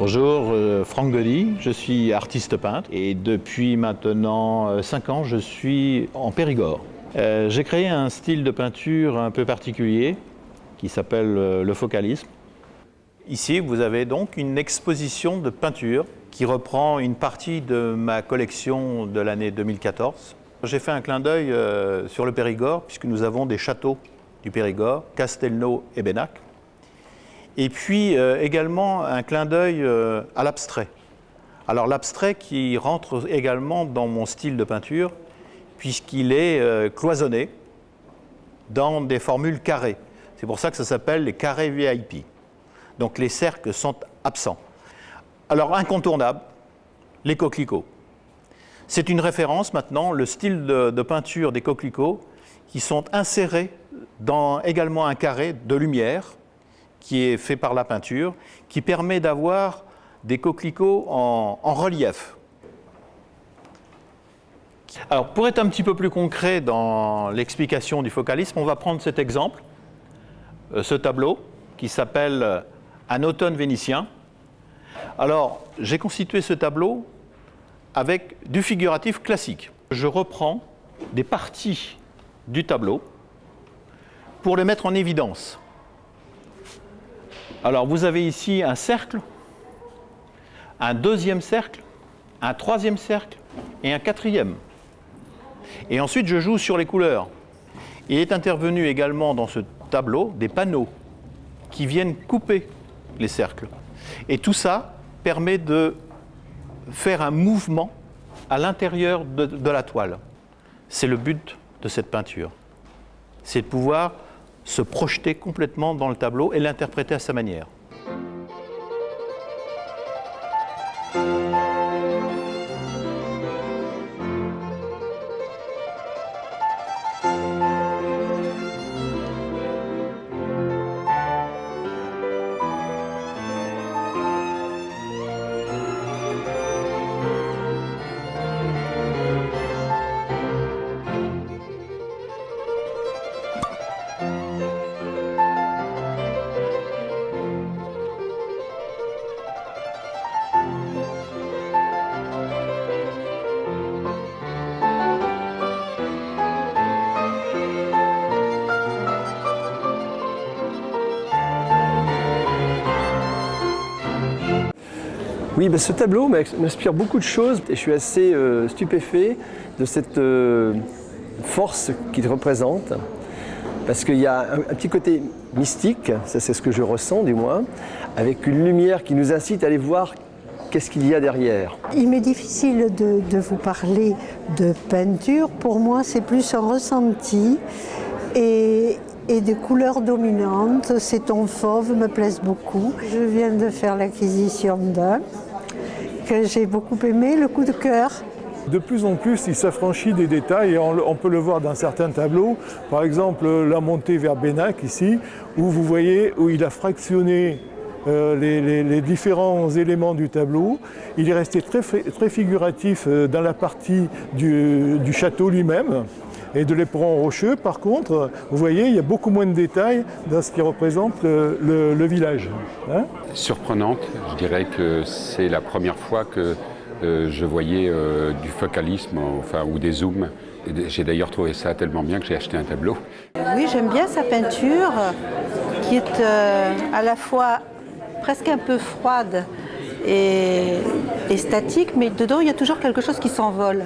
Bonjour, Franck Goddy, je suis artiste peintre et depuis maintenant 5 ans, je suis en Périgord. J'ai créé un style de peinture un peu particulier qui s'appelle le focalisme. Ici, vous avez donc une exposition de peinture qui reprend une partie de ma collection de l'année 2014. J'ai fait un clin d'œil sur le Périgord puisque nous avons des châteaux du Périgord, Castelnau et Bennac. Et puis également un clin d'œil à l'abstrait. Alors l'abstrait qui rentre également dans mon style de peinture puisqu'il est cloisonné dans des formules carrées. C'est pour ça que ça s'appelle les carrés VIP. Donc les cercles sont absents. Alors incontournable, les coquelicots. C'est une référence maintenant, le style de peinture des coquelicots qui sont insérés dans également un carré de lumière qui est fait par la peinture, qui permet d'avoir des coquelicots en relief. Alors, pour être un petit peu plus concret dans l'explication du focalisme, on va prendre cet exemple, ce tableau, qui s'appelle « Un automne vénitien ». Alors, j'ai constitué ce tableau avec du figuratif classique. Je reprends des parties du tableau pour les mettre en évidence. Alors, vous avez ici un cercle, un deuxième cercle, un troisième cercle et un quatrième. Et ensuite, je joue sur les couleurs. Il est intervenu également dans ce tableau des panneaux qui viennent couper les cercles. Et tout ça permet de faire un mouvement à l'intérieur de la toile. C'est le but de cette peinture. C'est de pouvoir se projeter complètement dans le tableau et l'interpréter à sa manière. Oui, ce tableau m'inspire beaucoup de choses et je suis assez stupéfait de cette force qu'il représente parce qu'il y a un petit côté mystique, ça c'est ce que je ressens du moins, avec une lumière qui nous incite à aller voir qu'est-ce qu'il y a derrière. Il m'est difficile de vous parler de peinture, pour moi c'est plus un ressenti et des couleurs dominantes. Ces tons fauves me plaisent beaucoup. Je viens de faire l'acquisition d'un que j'ai beaucoup aimé, le coup de cœur. De plus en plus, il s'affranchit des détails et on peut le voir dans certains tableaux. Par exemple, la montée vers Bennac ici, où vous voyez où il a fractionné les différents éléments du tableau. Il est resté très figuratif dans la partie du château lui-même. Et de l'éperon rocheux, par contre, vous voyez, il y a beaucoup moins de détails dans ce qui représente le village. Hein ? Surprenante, je dirais que c'est la première fois que je voyais du focalisme, enfin, ou des zooms. J'ai d'ailleurs trouvé ça tellement bien que j'ai acheté un tableau. Oui, j'aime bien sa peinture, qui est à la fois presque un peu froide et statique, mais dedans il y a toujours quelque chose qui s'envole.